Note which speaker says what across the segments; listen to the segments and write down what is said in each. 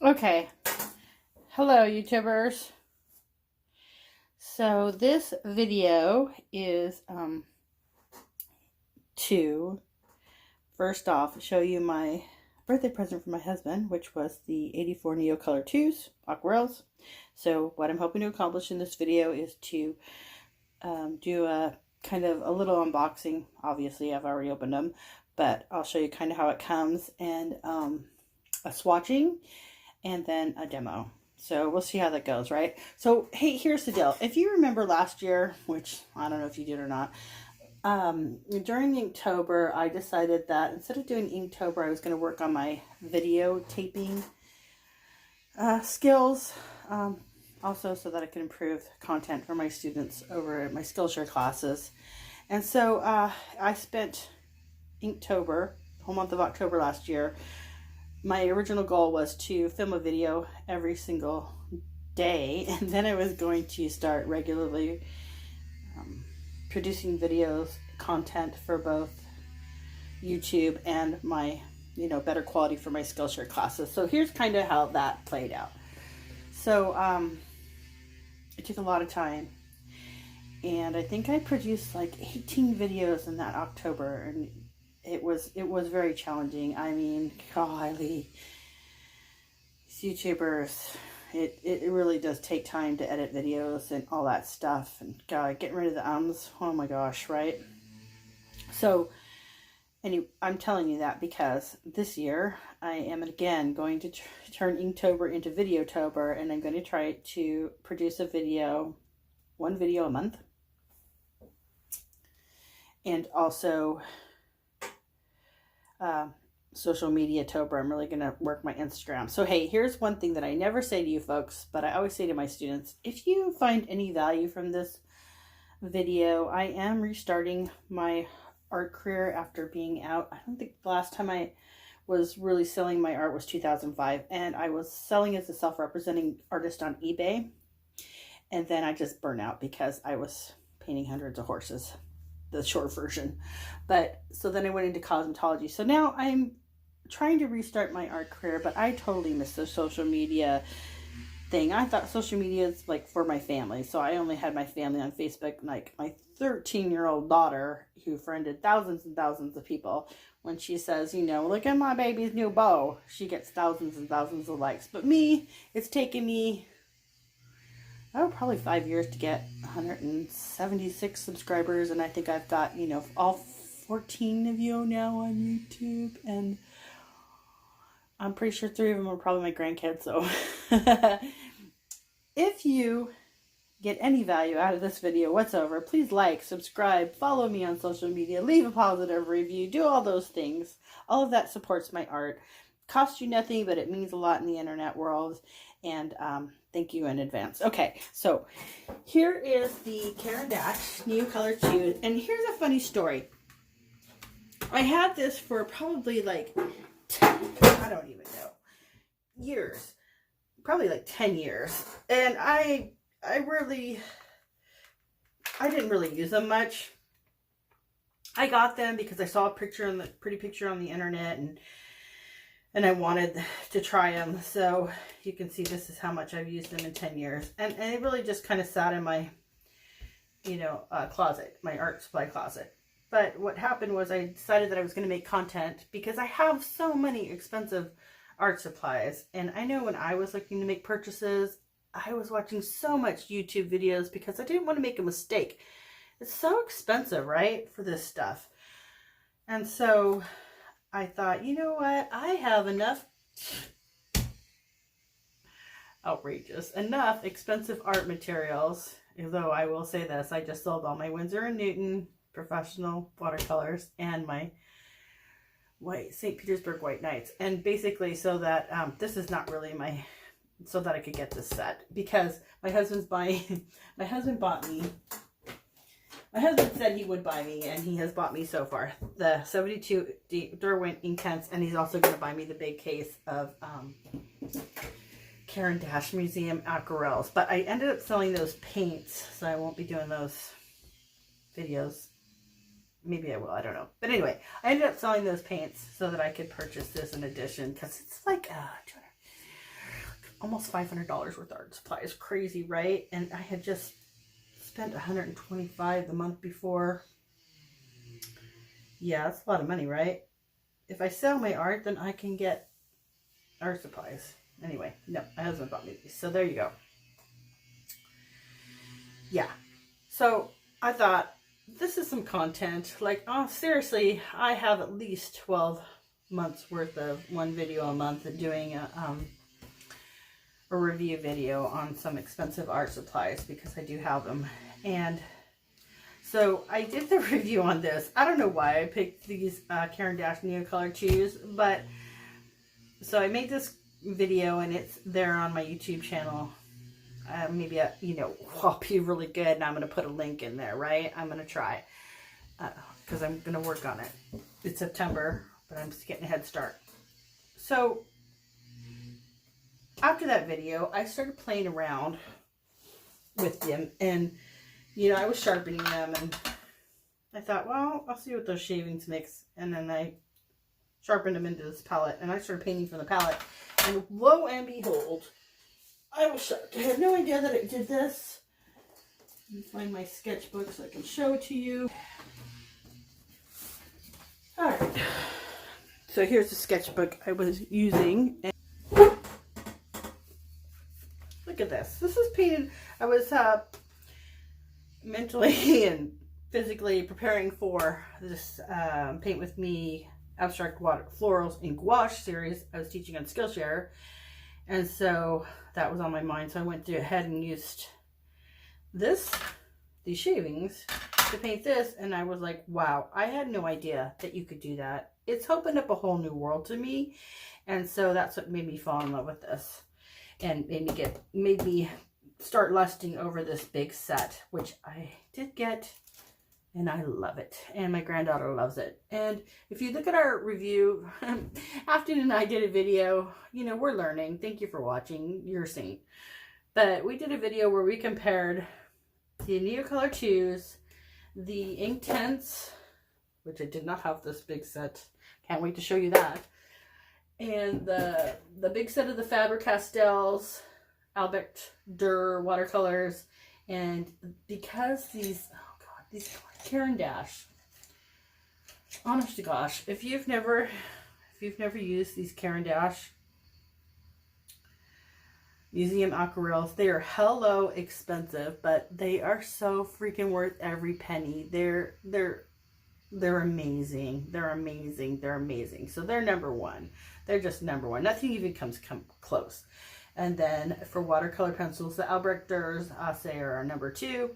Speaker 1: Okay, hello YouTubers. So this video is to first off show you my birthday present from my husband, which was the 84 Neocolor IIs, aquarelles. So what I'm hoping to accomplish in this video is to do a kind of a little unboxing. Obviously I've already opened them, but I'll show you kind of how it comes, and a swatching, and then a demo. So we'll see how that goes, right? So, hey, here's the deal. If you remember last year, which I don't know if you did or not, during Inktober, I decided that instead of doing Inktober, I was going to work on my video taping skills, also so that I can improve content for my students over at my Skillshare classes. And so I spent Inktober, the whole month of October last year. My original goal was to film a video every single day, and then I was going to start regularly producing videos, content for both YouTube and my, better quality for my Skillshare classes. So here's kind of how that played out. So it took a lot of time, and I think I produced like 18 videos in that October, and it was very challenging. I mean, golly, these YouTubers, it really does take time to edit videos and all that stuff, and God, getting rid of the ums, oh my gosh, right? So anyway, I'm telling you that because this year I am again going to turn Inktober into Videotober, and I'm going to try to produce a video, one video a month, and also social media tober. I'm really gonna work my Instagram. So hey, here's one thing that I never say to you folks, but I always say to my students: if you find any value from this video, I am restarting my art career after being out. I don't think the last time I was really selling my art was 2005, and I was selling as a self-representing artist on eBay, and then I just burned out because I was painting hundreds of horses, the short version. But so then I went into cosmetology. So now I'm trying to restart my art career, but I totally missed the social media thing. I thought social media is like for my family. So I only had my family on Facebook, like my 13-year-old daughter, who friended thousands and thousands of people. When she says, look at my baby's new bow, she gets thousands and thousands of likes. But me, it's taken me probably 5 years to get 176 subscribers, and I think I've got, all 14 of you now on YouTube, and I'm pretty sure 3 of them are probably my grandkids. So if you get any value out of this video whatsoever, please like, subscribe, follow me on social media, leave a positive review, do all those things. All of that supports my art. Costs you nothing, but it means a lot in the internet world, and thank you in advance. Okay, so here is the Caran Neocolor II, and here's a funny story. I had this for probably like 10, I don't even know, years, probably like 10 years, and I didn't really use them much. I got them because I saw a pretty picture on the internet, and I wanted to try them. So you can see this is how much I've used them in 10 years. And it really just kind of sat in my, closet, my art supply closet. But what happened was I decided that I was going to make content because I have so many expensive art supplies. And I know when I was looking to make purchases, I was watching so much YouTube videos because I didn't want to make a mistake. It's so expensive, right, for this stuff. And so I thought, you know what? I have enough enough expensive art materials. Although I will say this, I just sold all my Winsor & Newton professional watercolors and my St. Petersburg White Knights. And basically so that this is not really so that I could get this set, because my husband said he would buy me, and he has bought me so far the 72 Derwent Intense, and he's also going to buy me the big case of Caran Museum aquarelles. But I ended up selling those paints, so I won't be doing those videos. Maybe I will, I don't know. But anyway, I ended up selling those paints so that I could purchase this in addition, because it's like almost $500 worth of art supplies. Crazy, right? And I had just spent $125 the month before. Yeah, that's a lot of money, right? If I sell my art, then I can get art supplies. Anyway, no, my husband bought me these. So there you go. Yeah. So I thought, this is some content. Like, oh, seriously, I have at least 12 months worth of one video a month doing a review video on some expensive art supplies, because I do have them. And so I did the review on this. I don't know why I picked these Caran Neocolor IIs, but so I made this video and it's there on my YouTube channel. Maybe, you know, I'll be really good and I'm going to put a link in there, right? I'm going to try, because I'm going to work on it. It's September, but I'm just getting a head start. So after that video, I started playing around with them, and, you know, I was sharpening them, and I thought, well, I'll see what those shavings mix. And then I sharpened them into this palette, and I started painting from the palette, and lo and behold, I was shocked. I had no idea that I did this. Let me find my sketchbook so I can show it to you. Alright. So here's the sketchbook I was using. And look at this. This is painted. I was mentally and physically preparing for this Paint With Me Abstract Water Florals in Gouache series I was teaching on Skillshare. And so that was on my mind. So I went ahead and used these shavings to paint this. And I was like, wow, I had no idea that you could do that. It's opened up a whole new world to me. And so that's what made me fall in love with this. And made me start lusting over this big set, which I did get. And I love it. And my granddaughter loves it. And if you look at our review, Afton and I did a video. You know, we're learning. Thank you for watching. You're a saint. But we did a video where we compared the Neocolor IIs, the Inktense, which I did not have this big set. Can't wait to show you that. And the big set of the Faber-Castells, Albrecht Dürer watercolors. And because these Caran, honest to gosh, if you've never used these Caran Museum aquarelles, they are hello expensive, but they are so freaking worth every penny. They're amazing. They're amazing. They're amazing. So they're number one. They're just number one. Nothing even comes close. And then for watercolor pencils, the Albrecht Dürers I say are number two.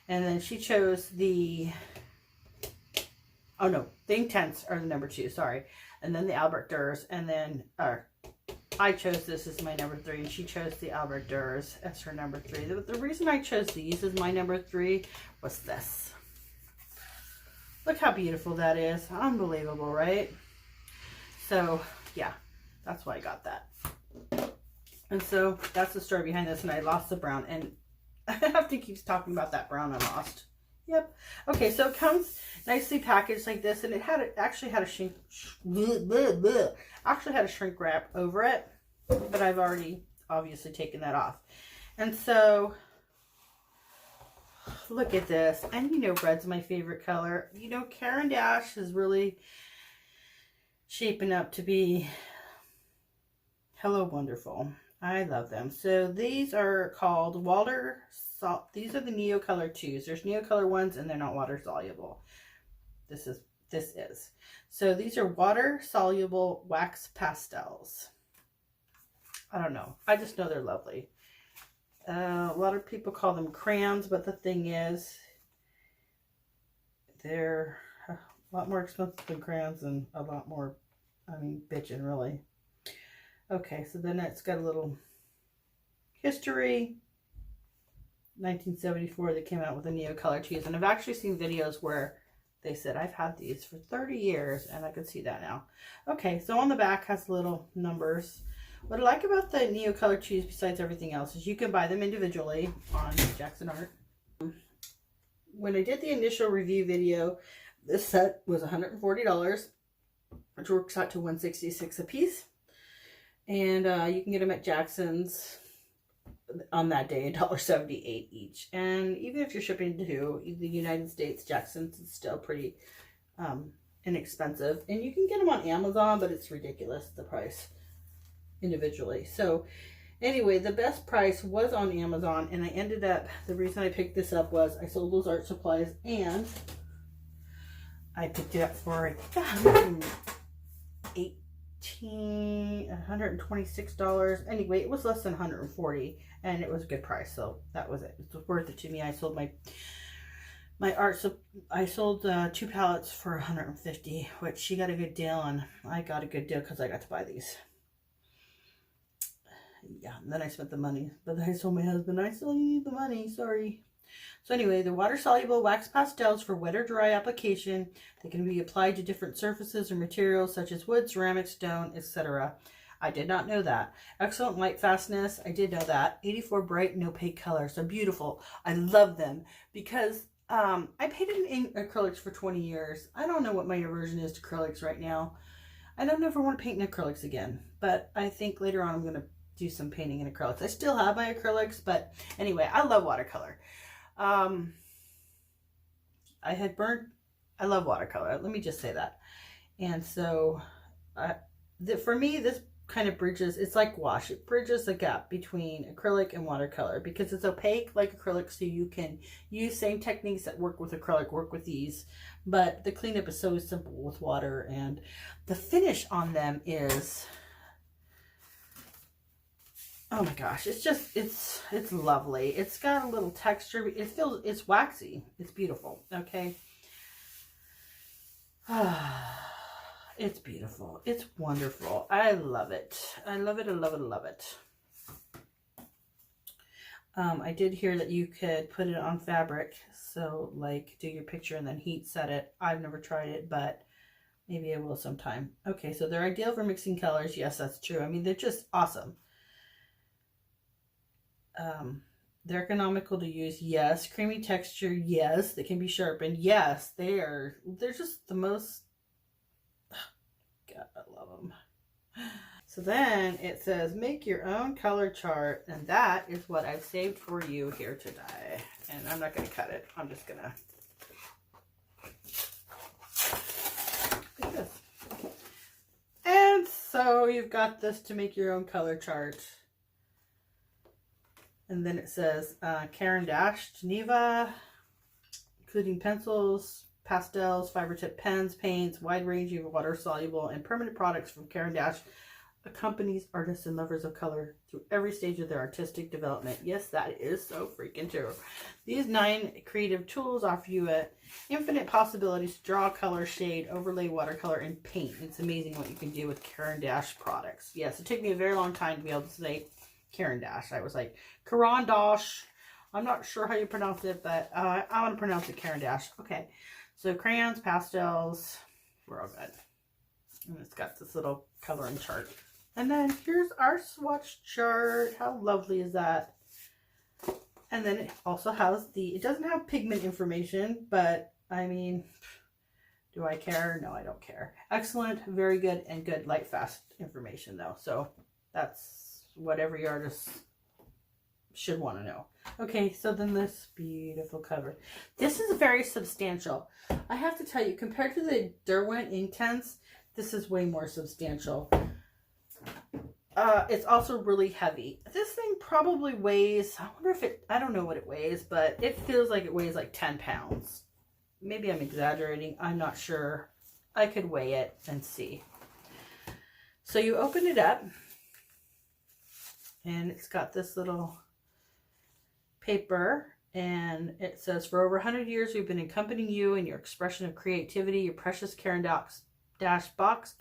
Speaker 1: And then she chose the, oh no, the Inktense are the number two, sorry. And then the Albrecht Dürers, and then, I chose this as my number three, and she chose the Albrecht Dürers as her number three. The reason I chose these as my number three was this. Look how beautiful that is. Unbelievable, right? So, yeah, that's why I got that. And so, that's the story behind this, and I lost the brown, and I have to keep talking about that brown I lost. Yep. Okay, so it comes nicely packaged like this, and it actually had a shrink wrap over it, but I've already obviously taken that off. And so look at this, and you know red's my favorite color. You know, Caran is really shaping up to be hello wonderful. I love them. So these are called these are the Neocolor IIs. There's Neocolor ones and they're not water soluble. This is. So these are water soluble wax pastels. I don't know. I just know they're lovely. A lot of people call them crayons, but the thing is, they're a lot more expensive than crayons and a lot more, I mean, bitchin' really. Okay, so then it's got a little history. 1974, they came out with the Neocolor IIs, and I've actually seen videos where they said, I've had these for 30 years, and I can see that now. Okay, so on the back has little numbers. What I like about the Neocolor IIs, besides everything else, is you can buy them individually on Jackson Art. When I did the initial review video, this set was $140, which works out to $166 a piece. And you can get them at Jackson's on that day, $1.78 each. And even if you're shipping to the United States, Jackson's is still pretty inexpensive. And you can get them on Amazon, but it's ridiculous, the price individually. So anyway, the best price was on Amazon, and I ended up, the reason I picked this up was I sold those art supplies, and I picked it up for $126. Anyway, it was less than $140, and it was a good price, so that was it. It was worth it to me. I sold my art, so I sold 2 palettes for $150, which she got a good deal, and I got a good deal because I got to buy these. Yeah, and then I spent the money, but then I told my husband, I still need the money, sorry. So anyway, the water-soluble wax pastels for wet or dry application. They can be applied to different surfaces or materials such as wood, ceramic, stone, etc. I did not know that. Excellent light fastness. I did know that. 84 bright and opaque colors. They're beautiful. I love them because I painted in acrylics for 20 years. I don't know what my aversion is to acrylics right now. I don't ever want to paint in acrylics again, but I think later on I'm going to do some painting in acrylics. I still have my acrylics, but anyway, I love watercolor. I love watercolor. Let me just say that. And so for me, this kind of bridges, it's like wash. It bridges the gap between acrylic and watercolor because it's opaque like acrylic, so you can use same techniques that work with acrylic, work with these. But the cleanup is so simple with water, and the finish on them is, oh my gosh, it's just, it's lovely. It's got a little texture. It's waxy. It's beautiful. Okay. It's beautiful. It's wonderful. I love it. I love it. I love it. I love it. I did hear that you could put it on fabric. So like do your picture and then heat set it. I've never tried it, but maybe I will sometime. Okay. So they're ideal for mixing colors. Yes, that's true. I mean, they're just awesome. They're economical to use. Yes. Creamy texture. Yes. They can be sharpened. Yes. They're just the most, God, I love them. So then it says make your own color chart, and that is what I've saved for you here today. And I'm not going to cut it. I'm just going to like this. And so you've got this to make your own color chart. And then it says Caran Geneva, including pencils, pastels, fiber tip pens, paints, wide range of water soluble and permanent products from Caran accompanies artists and lovers of color through every stage of their artistic development. Yes, that is so freaking true. These 9 creative tools offer you infinite possibilities to draw, color, shade, overlay, watercolor, and paint. It's amazing what you can do with Caran products. Yes, it took me a very long time to be able to say Caran. I was like, Caran. I'm not sure how you pronounce it, but I want to pronounce it Caran. Okay, so crayons, pastels, we're all good. And it's got this little coloring chart. And then here's our swatch chart. How lovely is that? And then it also has it doesn't have pigment information, but I mean, do I care? No, I don't care. Excellent, very good, and good light fast information though. So that's what every artist should want to know. Okay, so then this beautiful cover. This is very substantial. I have to tell you, compared to the Derwent Inktense, this is way more substantial. It's also really heavy. This thing probably weighs, I wonder if I don't know what it weighs, but it feels like it weighs like 10 pounds. Maybe I'm exaggerating. I'm not sure. I could weigh it and see. So you open it up, and it's got this little paper, and it says, for over 100 years, we've been accompanying you in your expression of creativity. Your precious Caran box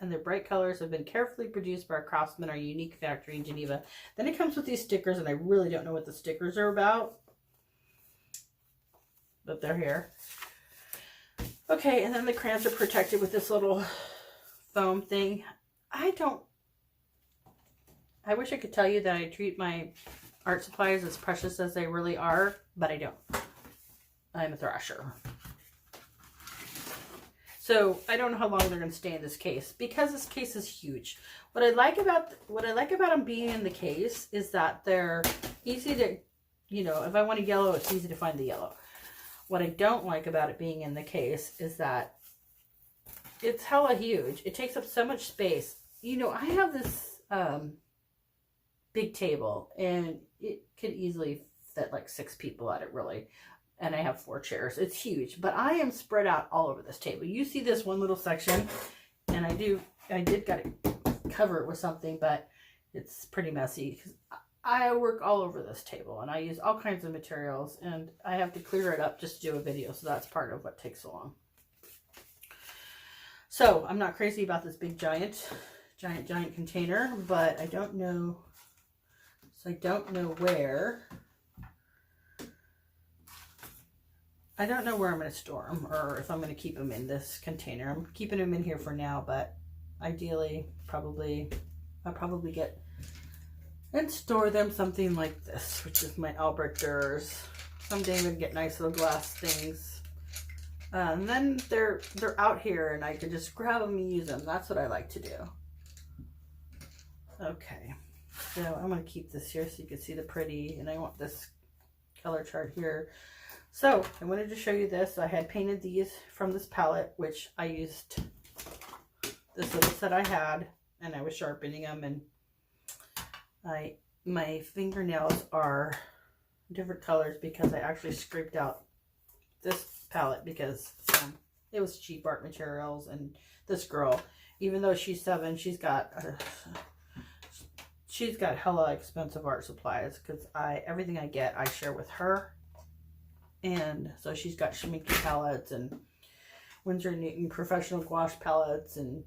Speaker 1: and their bright colors have been carefully produced by our craftsmen, our unique factory in Geneva. Then it comes with these stickers, and I really don't know what the stickers are about, but they're here. Okay, and then the crayons are protected with this little foam thing. I wish I could tell you that I treat my art supplies as precious as they really are, but I don't. I'm a thrasher. So I don't know how long they're going to stay in this case because this case is huge. What I like about them being in the case is that they're easy to, you know, if I want a yellow, it's easy to find the yellow. What I don't like about it being in the case is that it's hella huge. It takes up so much space. You know, I have this big table, and it could easily fit like 6 people at it, really. And I have 4 chairs. It's huge, but I am spread out all over this table. You see this one little section, and I did got to cover it with something, but it's pretty messy because I work all over this table, and I use all kinds of materials, and I have to clear it up just to do a video, so that's part of what takes so long. So I'm not crazy about this big giant container, but I don't know. So I don't know where. I don't know where I'm going to store them, or if I'm going to keep them in this container. I'm keeping them in here for now, but ideally, I'll probably get and store them something like this, which is my Albrechters. Someday I'm going to get nice little glass things. And then they're out here, and I can just grab them and use them. That's what I like to do. Okay, so I'm going to keep this here so you can see the pretty, and I want this color chart here. So I wanted to show you this. I had painted these from this palette, which I used this little set I had, and I was sharpening them, and my fingernails are different colors because I actually scraped out this palette because it was cheap art materials. And this girl, even though she's 7, she's got hella expensive art supplies because everything I get I share with her. And so she's got Schminke palettes and Winsor & Newton professional gouache palettes and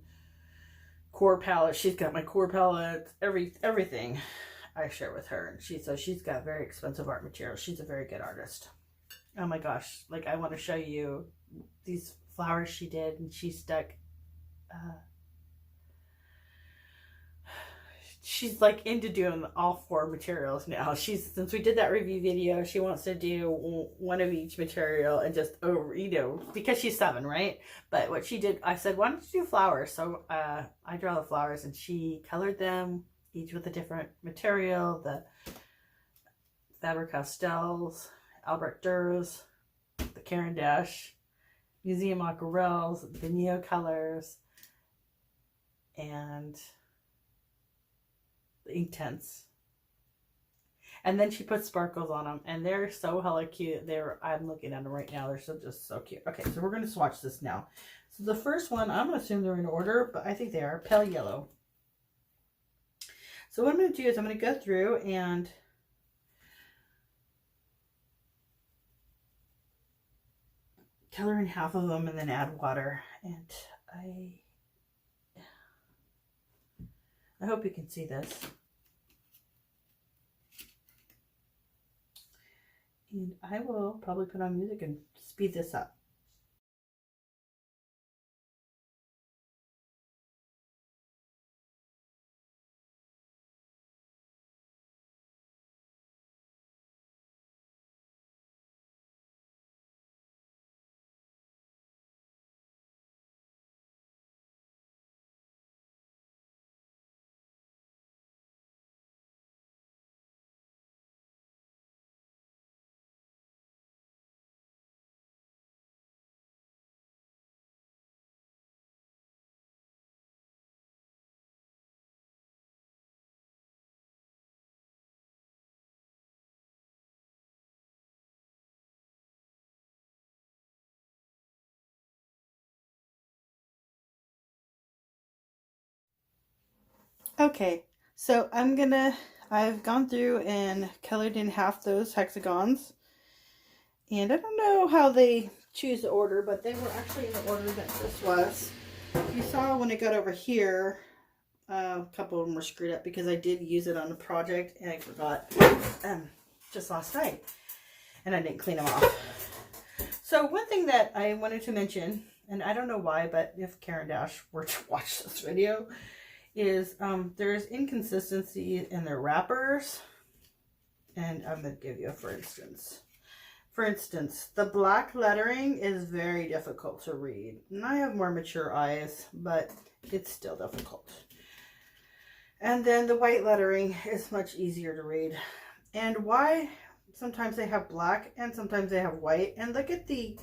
Speaker 1: core palettes. She's got my core palettes, everything I share with her. And she's got very expensive art materials. She's a very good artist. Oh my gosh, like I want to show you these flowers she did, and she stuck she's like into doing all 4 materials now. Since we did that review video, she wants to do one of each material and just you know, because she's 7, right? But what she did, I said, why don't you do flowers? So I draw the flowers, and she colored them each with a different material. The Faber-Castells, Albrechters, the Caran, Museum Aquarelles, the Neocolors, and the Inktense. And then she put sparkles on them, and they're so hella cute. I'm looking at them right now. They're just so cute. Okay, so we're going to swatch this now. So the first one, I'm going to assume they're in order, but I think they are. Pale yellow. So what I'm going to do is I'm going to go through and color in half of them and then add water. And I hope you can see this. And I will probably put on music and speed this up. Okay, so I've gone through and colored in half those hexagons. And I don't know how they choose the order, but they were actually in the order that this was. You saw when I got over here, a couple of them were screwed up because I did use it on a project and I forgot just last night. And I didn't clean them off. So one thing that I wanted to mention, and I don't know why, but if Caran were to watch this video, is there's inconsistency in their wrappers. And I'm going to give you a for instance. For instance, the black lettering is very difficult to read. And I have more mature eyes, but it's still difficult. And then the white lettering is much easier to read. And why sometimes they have black and sometimes they have white. And look at the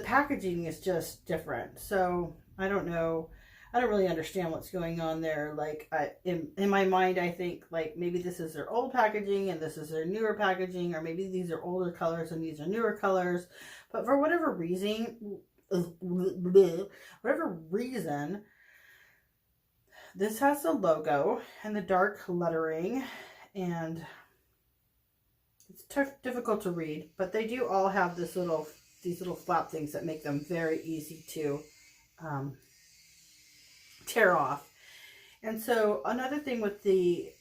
Speaker 1: packaging is just different. So I don't know. I don't really understand what's going on there. Like in my mind, I think like maybe this is their old packaging and this is their newer packaging, or maybe these are older colors and these are newer colors. But for whatever reason, this has the logo and the dark lettering, and it's difficult to read. But they do all have these little flap things that make them very easy to tear off. And so another thing with the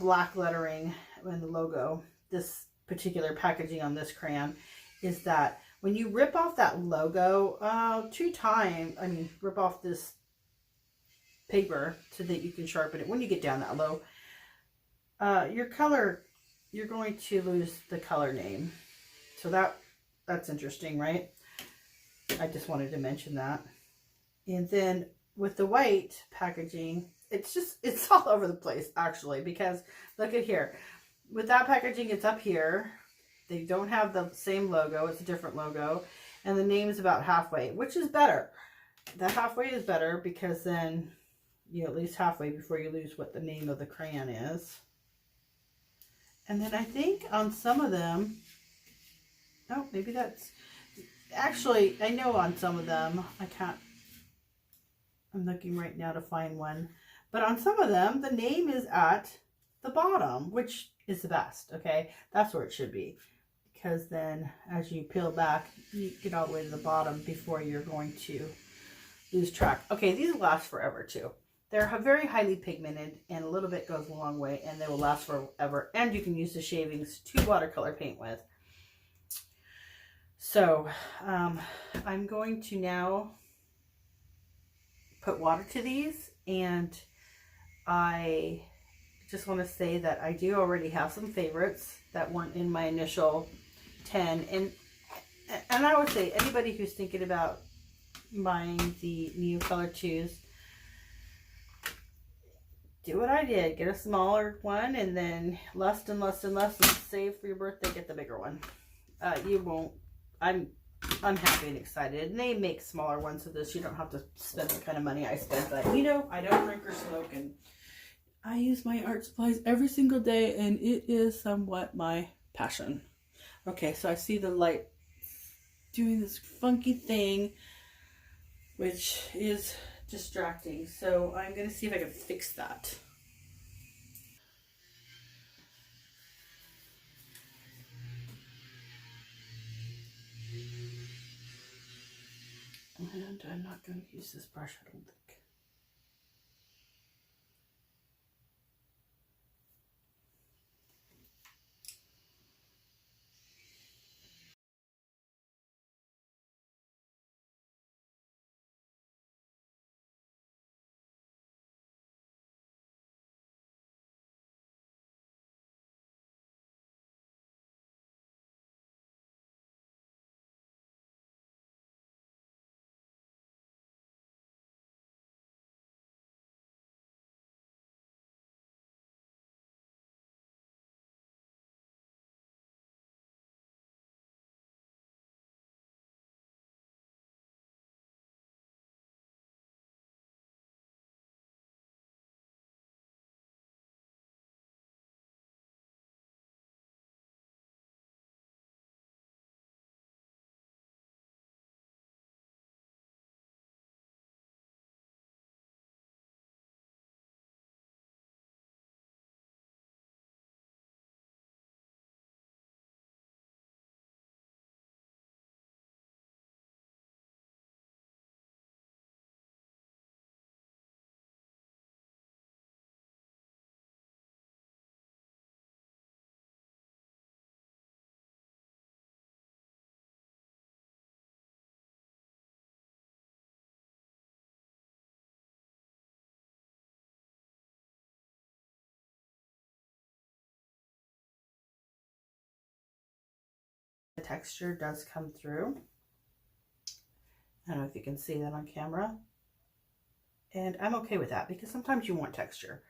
Speaker 1: black lettering and the logo, this particular packaging on this crayon, is that when you rip off that logo rip off this paper so that you can sharpen it when you get down that low, you're going to lose the color name. So that's interesting, right? I just wanted to mention that. And then with the white packaging, it's all over the place actually, because look at here. With that packaging, it's up here. They don't have the same logo. It's a different logo. And the name is about halfway, which is better. That halfway is better because then you at least halfway before you lose what the name of the crayon is. And then I think on some of them, oh, maybe that's, actually, I know on some of them, I'm looking right now to find one. But on some of them, the name is at the bottom, which is the best, okay? That's where it should be. Because then as you peel back, you get all the way to the bottom before you're going to lose track. Okay, these last forever too. They're very highly pigmented, and a little bit goes a long way, and they will last forever. And you can use the shavings to watercolor paint with. So I'm going to now put water to these, and I just want to say that I do already have some favorites that weren't in my initial 10, and I would say anybody who's thinking about buying the Neocolor IIs, do what I did. Get a smaller one, and then less and less and less, and save for your birthday, get the bigger one. You won't. I'm happy and excited. And they make smaller ones of this. You don't have to spend the kind of money I spend. But, you know, I don't drink or smoke, and I use my art supplies every single day, and it is somewhat my passion. Okay, so I see the light doing this funky thing, which is distracting. So I'm going to see if I can fix that. And I'm not going to use this brush, I don't think. texture does come through. I don't know if you can see that on camera. And I'm okay with that because sometimes you want texture.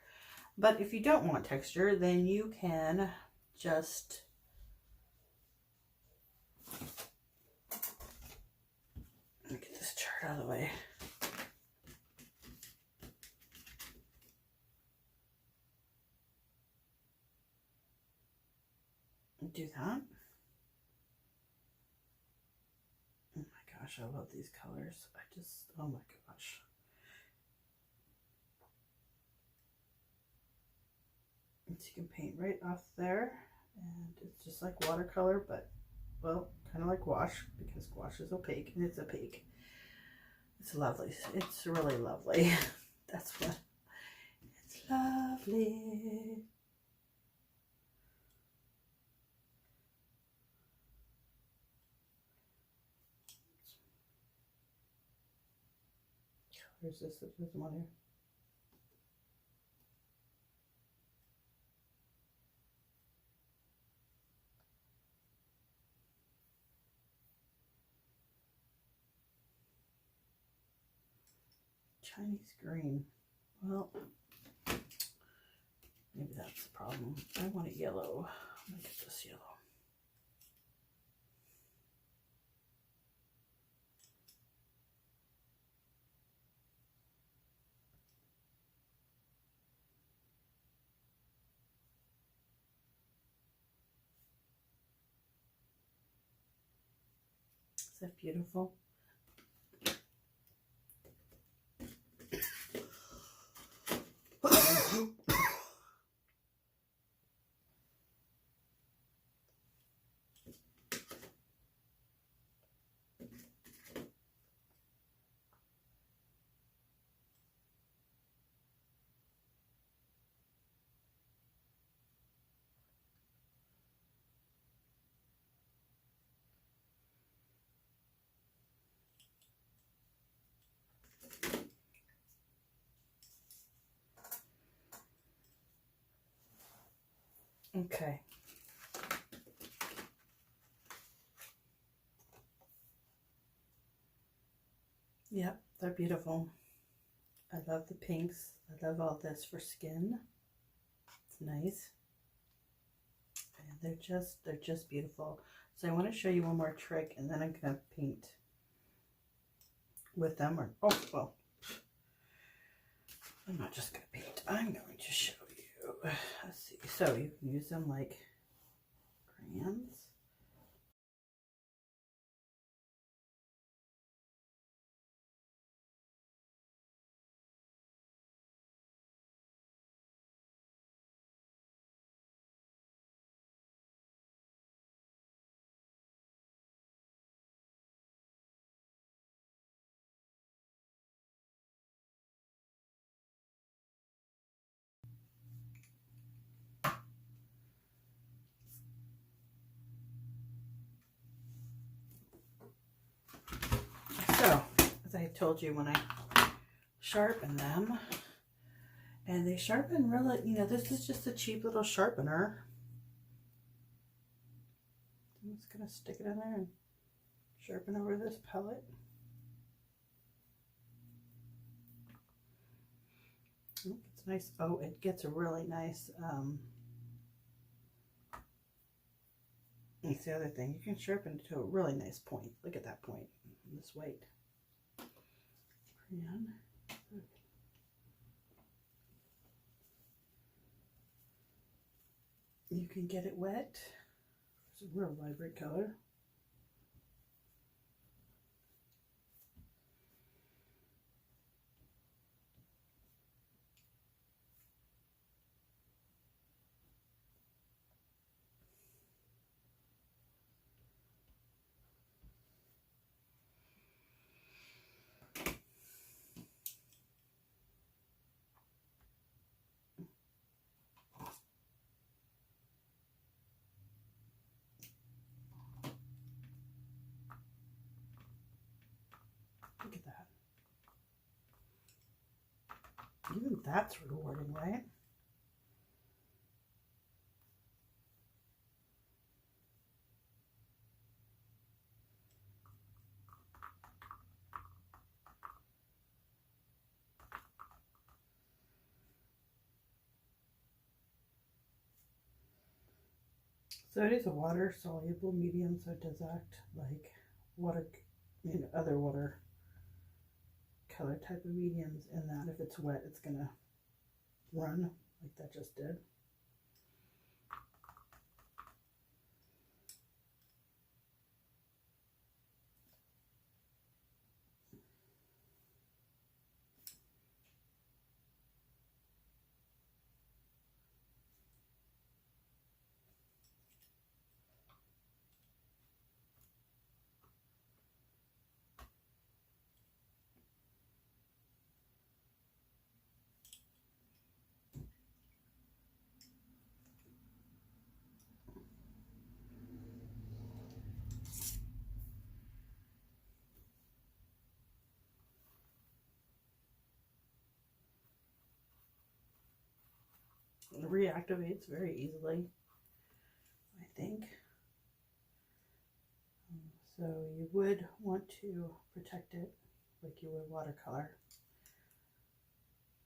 Speaker 1: But if you don't want texture, then you can just get this chart out of the way. Do that. Oh my gosh, I love these colors. Oh my gosh. So you can paint right off there, and it's just like watercolor, but, well, kind of like gouache, because gouache is opaque, and it's opaque. It's lovely. It's really lovely. That's what. It's lovely. Where's this? There's one here. Chinese green. Well, maybe that's the problem. I want it yellow. I'm gonna get this yellow. Is that beautiful? Okay. Yep, they're beautiful. I love the pinks. I love all this for skin. It's nice. And they're just beautiful. So I want to show you one more trick, and then I'm gonna paint with them. Well, I'm not just gonna paint. I'm going to show you. Let's see. So you can use them like crayons. So, as I told you, when I sharpen them, and they sharpen really, this is just a cheap little sharpener. I'm just going to stick it in there and sharpen over this pellet. Oh, it's nice. Oh, it gets a really nice, that's the other thing. You can sharpen it to a really nice point. Look at that point. This white crayon. You can get it wet. It's a real vibrant color. Look at that. Even that's rewarding, right? So it is a water soluble medium, so it does act like water, you know, other water color type of mediums, in that if it's wet, it's gonna run like that just did. It reactivates very easily, I think. So you would want to protect it like you would watercolor.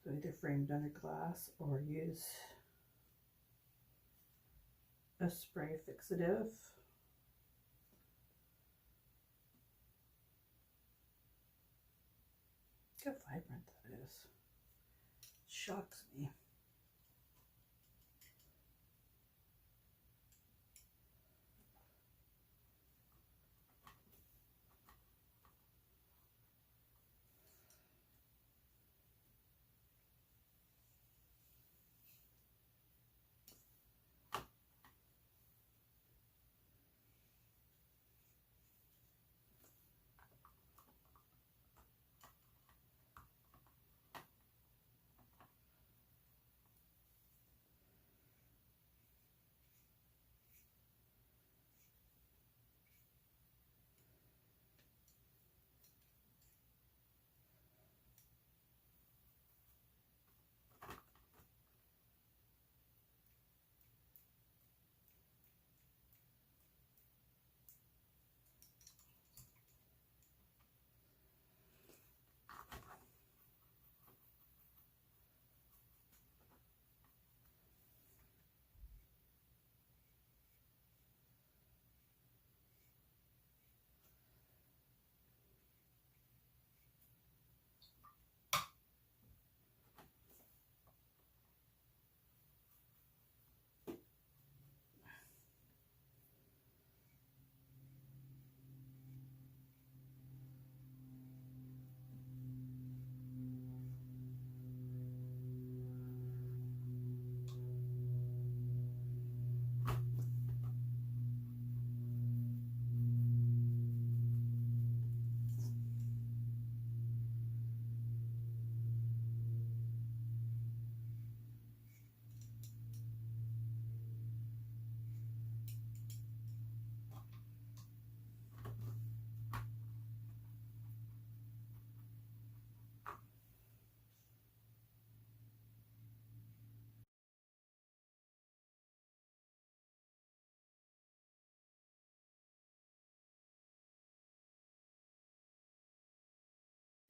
Speaker 1: So either framed under glass or use a spray fixative. Look how vibrant that is. It shocks me.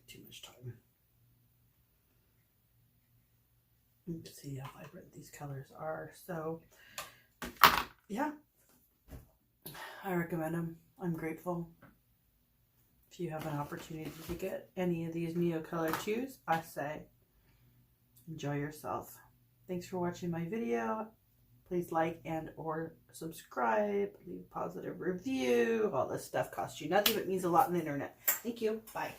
Speaker 1: Too much time. You can see how vibrant these colors are. So yeah, I recommend them. I'm grateful. If you have an opportunity to get any of these Neocolor IIs, I say enjoy yourself. Thanks for watching my video. Please like and or subscribe, leave a positive review. All this stuff costs you nothing but means a lot on the internet. Thank you. Bye.